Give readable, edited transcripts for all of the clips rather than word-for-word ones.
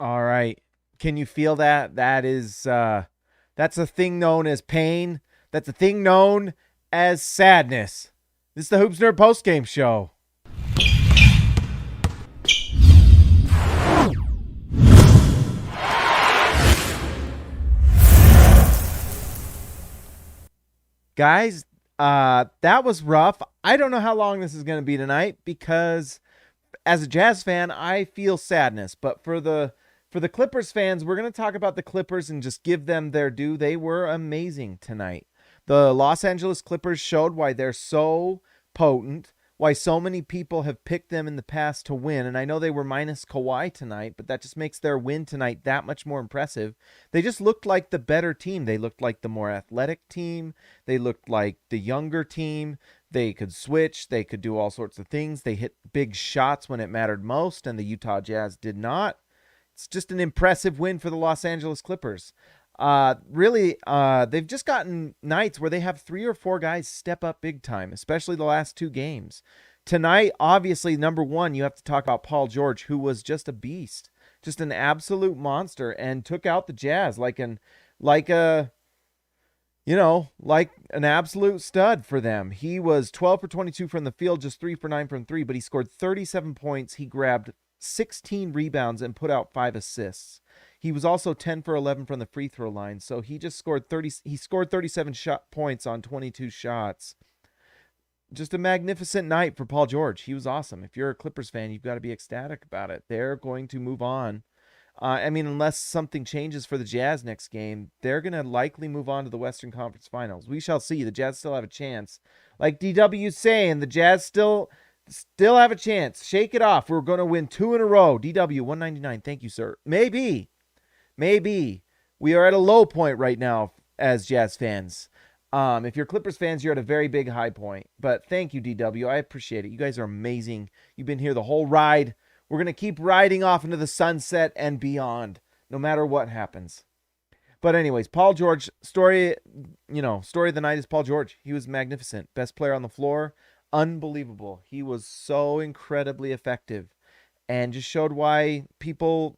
All right. Can you feel that? That's a thing known as pain. That's a thing known as sadness. This is the Hoops Nerd postgame show. Guys, that was rough. I don't know how long this is going to be tonight because as a Jazz fan, I feel sadness. But for the Clippers fans, we're going to talk about the Clippers and just give them their due. They were amazing tonight. The Los Angeles Clippers showed why they're so potent, why so many people have picked them in the past to win. And I know they were minus Kawhi tonight, but that just makes their win tonight that much more impressive. They just looked like the better team. They looked like the more athletic team. They looked like the younger team. They could switch. They could do all sorts of things. They hit big shots when it mattered most, and the Utah Jazz did not. It's just an impressive win for the Los Angeles Clippers. Really, they've just gotten nights where they have 3 or 4 guys step up big time, especially the last 2 games. Tonight, obviously, number one, you have to talk about Paul George, who was just a beast, just an absolute monster, and took out the Jazz like an absolute stud for them. He was 12 for 22 from the field, just 3 for 9 from 3, but he scored 37 points. He grabbed 16 rebounds and put out 5 assists. He was also 10 for 11 from the free throw line. So he just scored 30. He scored 37 points on 22 shots. Just a magnificent night for Paul George. He was awesome. If you're a Clippers fan, you've got to be ecstatic about it. They're going to move on. Unless something changes for the Jazz next game, they're going to likely move on to the Western Conference Finals. We shall see. The Jazz still have a chance. Like DW saying, the Jazz still have a chance. Shake it off. We're going to win 2 in a row. DW 199. Thank you, sir. Maybe. We are at a low point right now as Jazz fans. If you're Clippers fans, you're at a very big high point. But thank you, DW. I appreciate it. You guys are amazing. You've been here the whole ride. We're going to keep riding off into the sunset and beyond, no matter what happens. But anyways, Paul George, story of the night is Paul George. He was magnificent. Best player on the floor. Unbelievable. He was so incredibly effective and just showed why people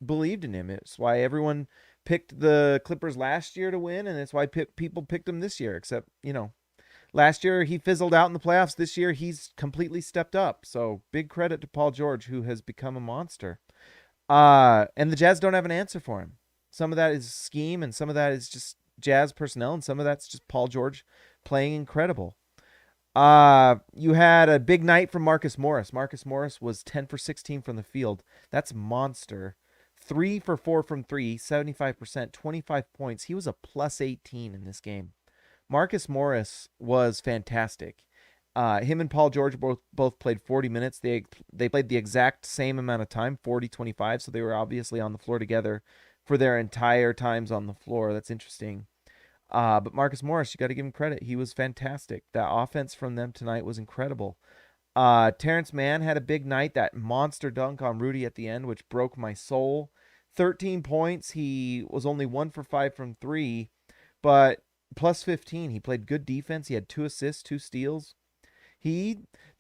believed in him. It's why everyone picked the Clippers last year to win, and it's why people picked him this year, except, last year he fizzled out in the playoffs. This year he's completely stepped up. So big credit to Paul George, who has become a monster. And the Jazz don't have an answer for him. Some of that is scheme, and some of that is just Jazz personnel, and some of that's just Paul George playing incredible. You had a big night from Marcus Morris. Marcus Morris was 10 for 16 from the field. That's monster. 3 for 4 from 3, 75%, 25 points. He was a plus 18 in this game. Marcus Morris was fantastic. Him and Paul George both played 40 minutes. They played the exact same amount of time, 40-25, so they were obviously on the floor together for their entire times on the floor. That's interesting. But Marcus Morris, you got to give him credit. He was fantastic. That offense from them tonight was incredible. Terrence Mann had a big night. That monster dunk on Rudy at the end, which broke my soul. 13 points. He was only 1 for 5 from 3, but plus 15. He played good defense. He had 2 assists, 2 steals.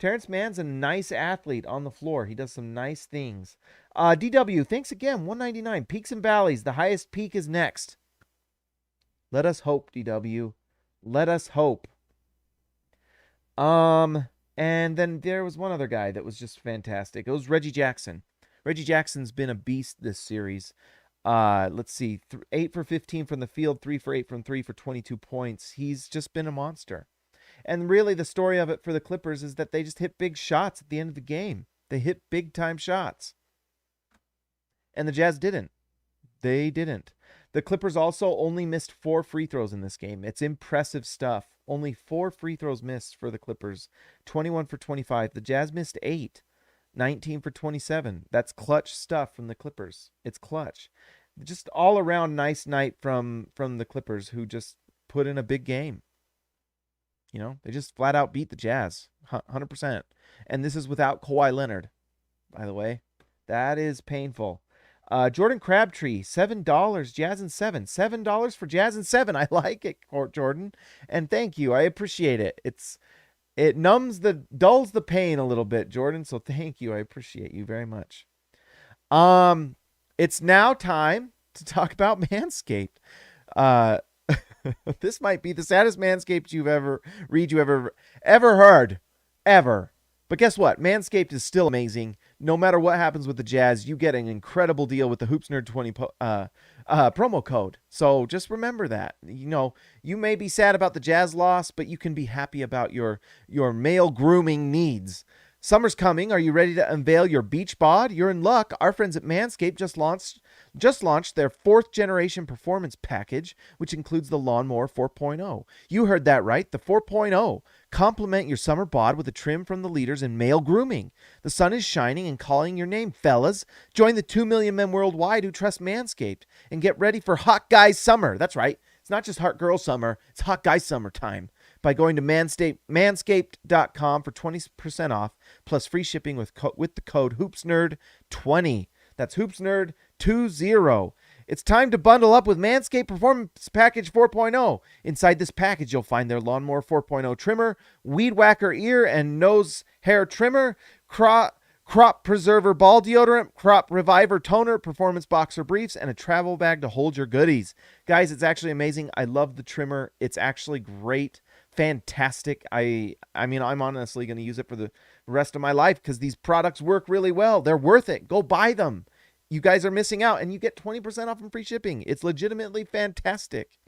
Terrence Mann's a nice athlete on the floor. He does some nice things. DW, thanks again. 199. Peaks and valleys. The highest peak is next. Let us hope, DW. Let us hope. And then there was one other guy that was just fantastic. It was Reggie Jackson. Reggie Jackson's been a beast this series. Let's see. 8 for 15 from the field, 3 for 8 from 3 for 22 points. He's just been a monster. And really the story of it for the Clippers is that they just hit big shots at the end of the game. They hit big time shots. And the Jazz didn't. They didn't. The Clippers also only missed 4 free throws in this game. It's impressive stuff. Only 4 free throws missed for the Clippers. 21 for 25. The Jazz missed 8. 19 for 27. That's clutch stuff from the Clippers. It's clutch. Just all around nice night from the Clippers, who just put in a big game. They just flat out beat the Jazz. 100%. And this is without Kawhi Leonard, by the way. That is painful. Jordan Crabtree, $7, Jazz and 7. $7 for Jazz and 7. I like it, Jordan. And thank you. I appreciate it. It dulls the pain a little bit, Jordan. So thank you. I appreciate you very much. It's now time to talk about Manscaped. Uh, this might be the saddest Manscaped you ever heard, ever. But guess what? Manscaped is still amazing. No matter what happens with the Jazz, you get an incredible deal with the HoopsNerd20 promo code. So just remember that. You may be sad about the Jazz loss, but you can be happy about your male grooming needs. Summer's coming. Are you ready to unveil your beach bod? You're in luck. Our friends at Manscaped just launched their 4th generation performance package, which includes the Lawnmower 4.0. You heard that right, the 4.0. Complement your summer bod with a trim from the leaders in male grooming. The sun is shining and calling your name, fellas. Join the 2 million men worldwide who trust Manscaped and get ready for hot guys summer. That's right. It's not just hot girl summer. It's hot guy summer time. By going to manscaped.com for 20% off plus free shipping with the code HoopsNerd20. That's HoopsNerd20. It's time to bundle up with Manscaped Performance Package 4.0. Inside this package, you'll find their Lawnmower 4.0 trimmer, Weed Whacker ear and nose hair trimmer, Crop Preserver ball deodorant, Crop Reviver toner, Performance Boxer briefs, and a travel bag to hold your goodies. Guys, it's actually amazing. I love the trimmer. It's actually great. Fantastic. I mean, I'm honestly going to use it for the rest of my life because these products work really well. They're worth it. Go buy them. You guys are missing out, and you get 20% off and free shipping. It's legitimately fantastic.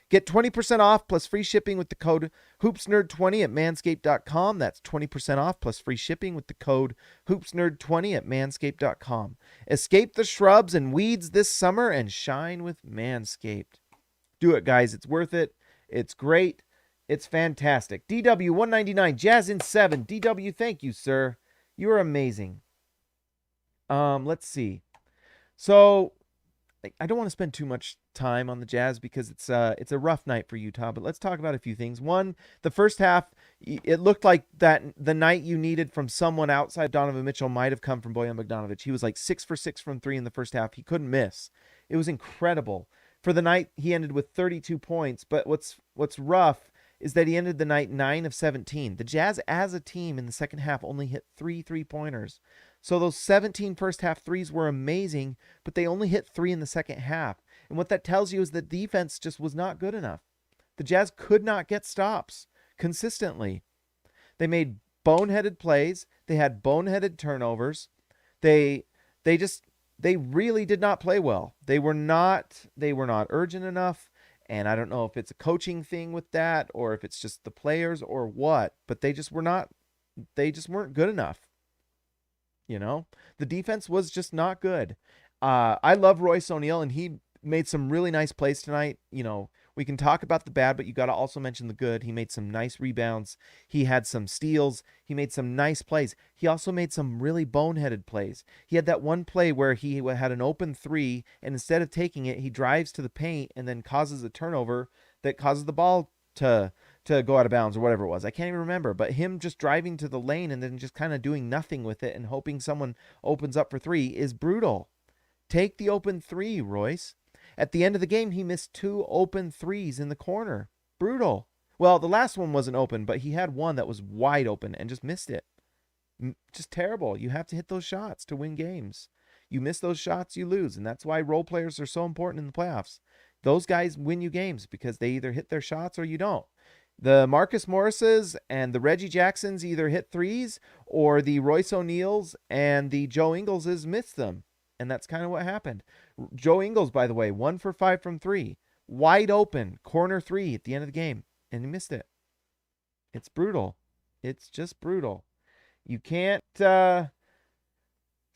Get 20% off plus free shipping with the code HoopsNerd20 at manscaped.com. That's 20% off plus free shipping with the code HoopsNerd20 at manscaped.com. Escape the shrubs and weeds this summer and shine with Manscaped. Do it, guys. It's worth it. It's great. It's fantastic. DW 199, Jazz in 7. DW, thank you, sir. You are amazing. Let's see. So I don't want to spend too much time on the Jazz because it's a rough night for Utah, but let's talk about a few things. One, the first half, it looked like that the night you needed from someone outside Donovan Mitchell might have come from Bojan Bogdanovic. He was like 6 for 6 from 3 in the first half. He couldn't miss. It was incredible. For the night, he ended with 32 points, but what's rough is that he ended the night 9 of 17. The Jazz as a team in the second half only hit 3 3-pointers. So those 17 first half threes were amazing, but they only hit 3 in the second half. And what that tells you is that defense just was not good enough. The Jazz could not get stops consistently. They made boneheaded plays. They had boneheaded turnovers. They really did not play well. They were not urgent enough. And I don't know if it's a coaching thing with that or if it's just the players or what, but they just weren't good enough. The defense was just not good. I love Royce O'Neal, and he made some really nice plays tonight. We can talk about the bad, but you got to also mention the good. He made some nice rebounds. He had some steals. He made some nice plays. He also made some really boneheaded plays. He had that one play where he had an open 3, and instead of taking it, he drives to the paint and then causes a turnover that causes the ball to go out of bounds or whatever it was. I can't even remember, but him just driving to the lane and then just kind of doing nothing with it and hoping someone opens up for 3 is brutal. Take the open 3, Royce. At the end of the game, he missed 2 open 3s in the corner. Brutal. Well, the last one wasn't open, but he had one that was wide open and just missed it. Just terrible. You have to hit those shots to win games. You miss those shots, you lose, and that's why role players are so important in the playoffs. Those guys win you games because they either hit their shots or you don't. The Marcus Morrises and the Reggie Jacksons either hit 3s or the Royce O'Neals and the Joe Ingalls missed them. And that's kind of what happened. Joe Ingles, by the way, 1 for 5 from 3. Wide open, corner 3 at the end of the game. And he missed it. It's brutal. It's just brutal. You can't say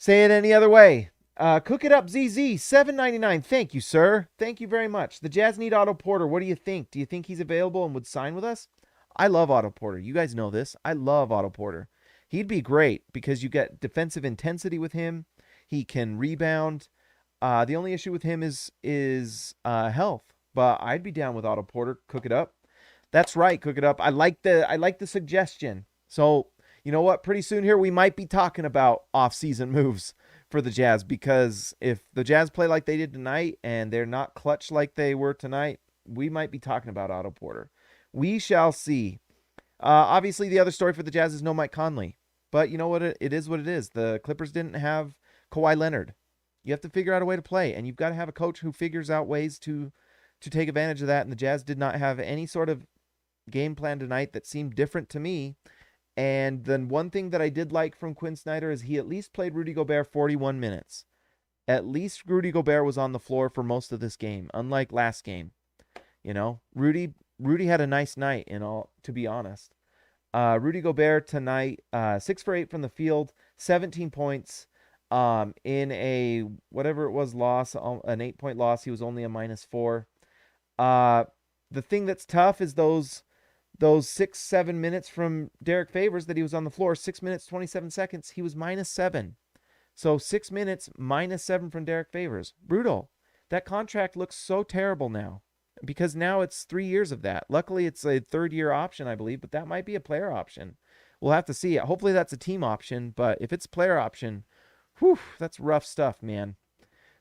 it any other way. Cook it up, ZZ, $7.99. Thank you, sir. Thank you very much. The Jazz need Otto Porter. What do you think? Do you think he's available and would sign with us? I love Otto Porter. You guys know this. I love Otto Porter. He'd be great because you get defensive intensity with him. He can rebound. The only issue with him is health. But I'd be down with Otto Porter. Cook it up. That's right. Cook it up. I like the suggestion. So you know what? Pretty soon here we might be talking about off-season moves for the Jazz because if the Jazz play like they did tonight and they're not clutch like they were tonight, we might be talking about Otto Porter. We shall see. Obviously, the other story for the Jazz is no Mike Conley. But you know what? It is what it is. The Clippers didn't have Kawhi Leonard. You have to figure out a way to play, and you've got to have a coach who figures out ways to take advantage of that. And the Jazz did not have any sort of game plan tonight that seemed different to me. And then one thing that I did like from Quinn Snyder is he at least played Rudy Gobert 41 minutes. At least Rudy Gobert was on the floor for most of this game, unlike last game. Rudy had a nice night, to be honest. Rudy Gobert tonight, 6 for 8 from the field, 17 points. In a whatever it was loss, an 8-point loss, he was only a -4. The thing that's tough is those 6-7 minutes from Derek Favors that he was on the floor, 6 minutes 27 seconds, he was -7. So 6 minutes -7 from Derek Favors. Brutal. That contract looks so terrible now because now it's 3 years of that. Luckily, it's a third-year option, I believe, but that might be a player option. We'll have to see. Hopefully, that's a team option, but if it's player option, whew, that's rough stuff, man.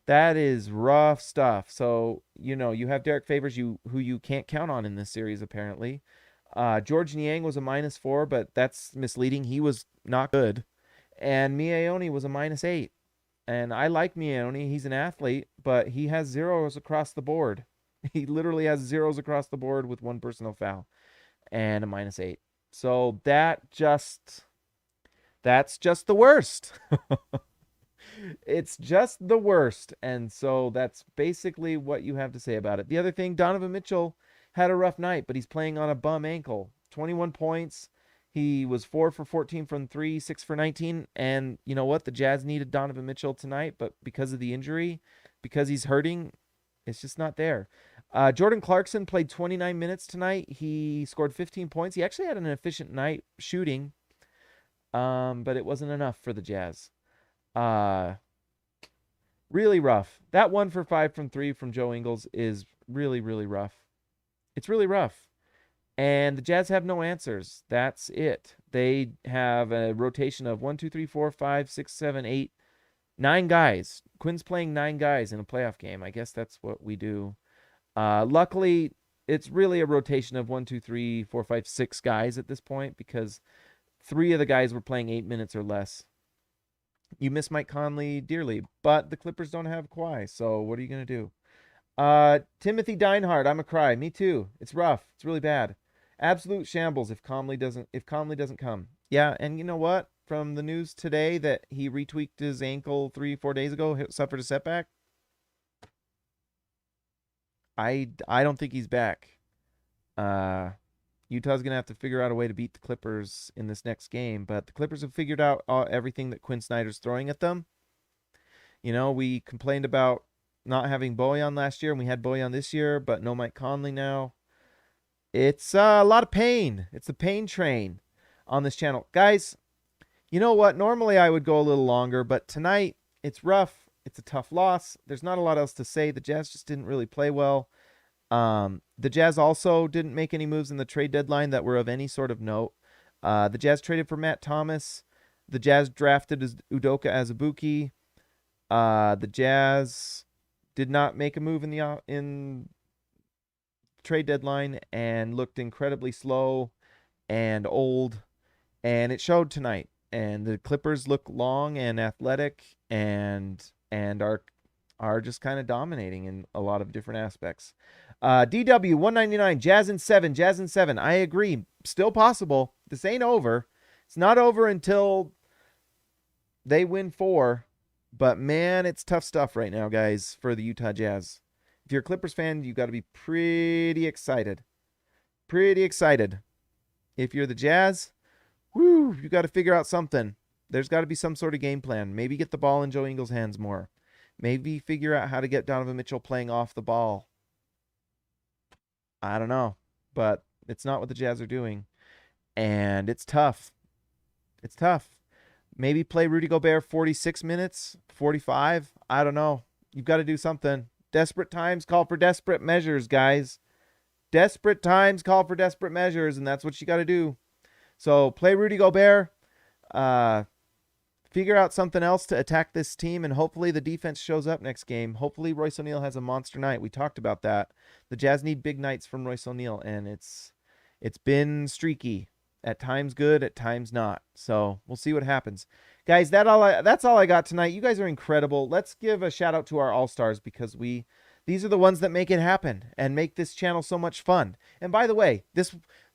That is rough stuff. So, you have Derek Favors, who you can't count on in this series, apparently. George Niang was a -4, but that's misleading. He was not good. And Miaoni was a -8. And I like Miaoni. He's an athlete, but he has zeros across the board. He literally has zeros across the board with 1 personal foul and a -8. So that's just the worst. It's just the worst. And so that's basically what you have to say about it. The other thing, Donovan Mitchell had a rough night, but he's playing on a bum ankle. 21 points. He was 4 for 14 from 3, 6 for 19. And you know what? The Jazz needed Donovan Mitchell tonight, but because of the injury, because he's hurting, it's just not there. Jordan Clarkson played 29 minutes tonight. He scored 15 points. He actually had an efficient night shooting, but it wasn't enough for the Jazz. Really rough. That 1 for 5 from 3 from Joe Ingles is really, really rough. It's really rough. And the Jazz have no answers. That's it. They have a rotation of 1, 2, 3, 4, 5, 6, 7, 8, 9 guys. Quinn's playing 9 guys in a playoff game. I guess that's what we do. Luckily, it's really a rotation of 1, 2, 3, 4, 5, 6 guys at this point because 3 of the guys were playing 8 minutes or less. You miss Mike Conley dearly, but the Clippers don't have Kawhi, so what are you going to do? Timothy Deinhardt, I'm a cry. Me too. It's rough. It's really bad. Absolute shambles if Conley doesn't come. Yeah, and you know what? From the news today that he retweaked his ankle 3-4 days ago, suffered a setback. I don't think he's back. Utah's going to have to figure out a way to beat the Clippers in this next game, but the Clippers have figured out everything that Quinn Snyder's throwing at them. We complained about not having Bojan last year, and we had Bojan this year, but no Mike Conley now. It's a lot of pain. It's the pain train on this channel. Guys, you know what? Normally I would go a little longer, but tonight it's rough. It's a tough loss. There's not a lot else to say. The Jazz just didn't really play well. The Jazz also didn't make any moves in the trade deadline that were of any sort of note. The Jazz traded for Matt Thomas. The Jazz drafted Udoka Azubuike. The Jazz did not make a move in trade deadline and looked incredibly slow and old, and it showed tonight. And the Clippers look long and athletic and are just kind of dominating in a lot of different aspects. DW 199, Jazz in 7. I agree. Still possible. This ain't over. It's not over until they win 4. But man, it's tough stuff right now, guys, for the Utah Jazz. If you're a Clippers fan, you got to be pretty excited. Pretty excited. If you're the Jazz, you got to figure out something. There's got to be some sort of game plan. Maybe get the ball in Joe Ingles' hands more. Maybe figure out how to get Donovan Mitchell playing off the ball. I don't know, but it's not what the Jazz are doing, and it's tough. It's tough. Maybe play Rudy Gobert 46 minutes, 45. I don't know. You've got to do something. Desperate times call for desperate measures, guys. Desperate times call for desperate measures, and that's what you got to do. So play Rudy Gobert. Figure out something else to attack this team, and hopefully the defense shows up next game. Hopefully Royce O'Neal has a monster night. We talked about that. The Jazz need big nights from Royce O'Neal, and it's been streaky. At times good, at times not. So we'll see what happens. Guys, that's all I got tonight. You guys are incredible. Let's give a shout out to our all-stars because these are the ones that make it happen and make this channel so much fun. And by the way,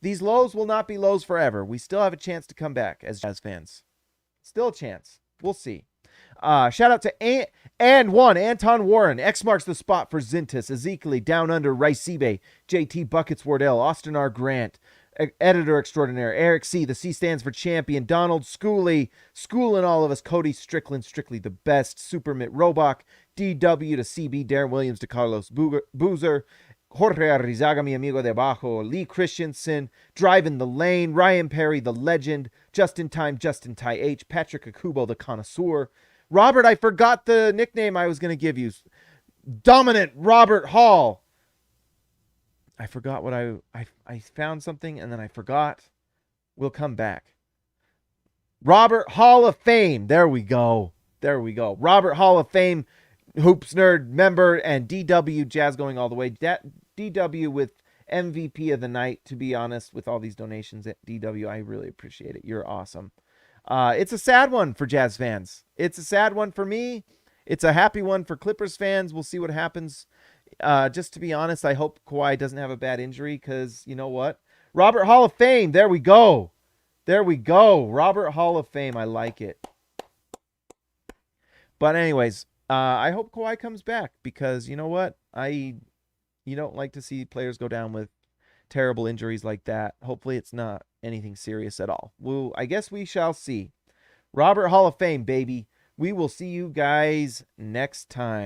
these lows will not be lows forever. We still have a chance to come back as Jazz fans. Still a chance. We'll see. Shout out to Anton Warren. X marks the spot for Zintis, Ezekiel, Down Under, Ricibe, JT Buckets Wardell, Austin R. Grant, Editor Extraordinaire, Eric C. The C stands for Champion, Donald Schooley, schooling all of us, Cody Strickland, Strictly the Best, Super Mitt Robach, DW to CB, Darren Williams to Carlos Boozer, Jorge Arrizaga, mi amigo de abajo, Lee Christensen, Driving the Lane, Ryan Perry, the Legend, Justin Time, Justin Ty H, Patrick Akubo, the Connoisseur, Robert, I forgot the nickname I was going to give you. Dominant Robert Hall. I forgot what I found something and then I forgot. We'll come back. Robert Hall of Fame. There we go. There we go. Robert Hall of Fame, Hoops Nerd member, and DW Jazz going all the way. DW with MVP of the night, to be honest, with all these donations at DW. I really appreciate it. You're awesome. It's a sad one for Jazz fans. It's a sad one for me. It's a happy one for Clippers fans. We'll see what happens. Just to be honest, I hope Kawhi doesn't have a bad injury because you know what? Robert Hall of Fame. There we go. There we go. Robert Hall of Fame. I like it. But anyways, I hope Kawhi comes back because you know what? You don't like to see players go down with terrible injuries like that. Hopefully it's not anything serious at all. Well, I guess we shall see. Robert Hall of Fame, baby. We will see you guys next time.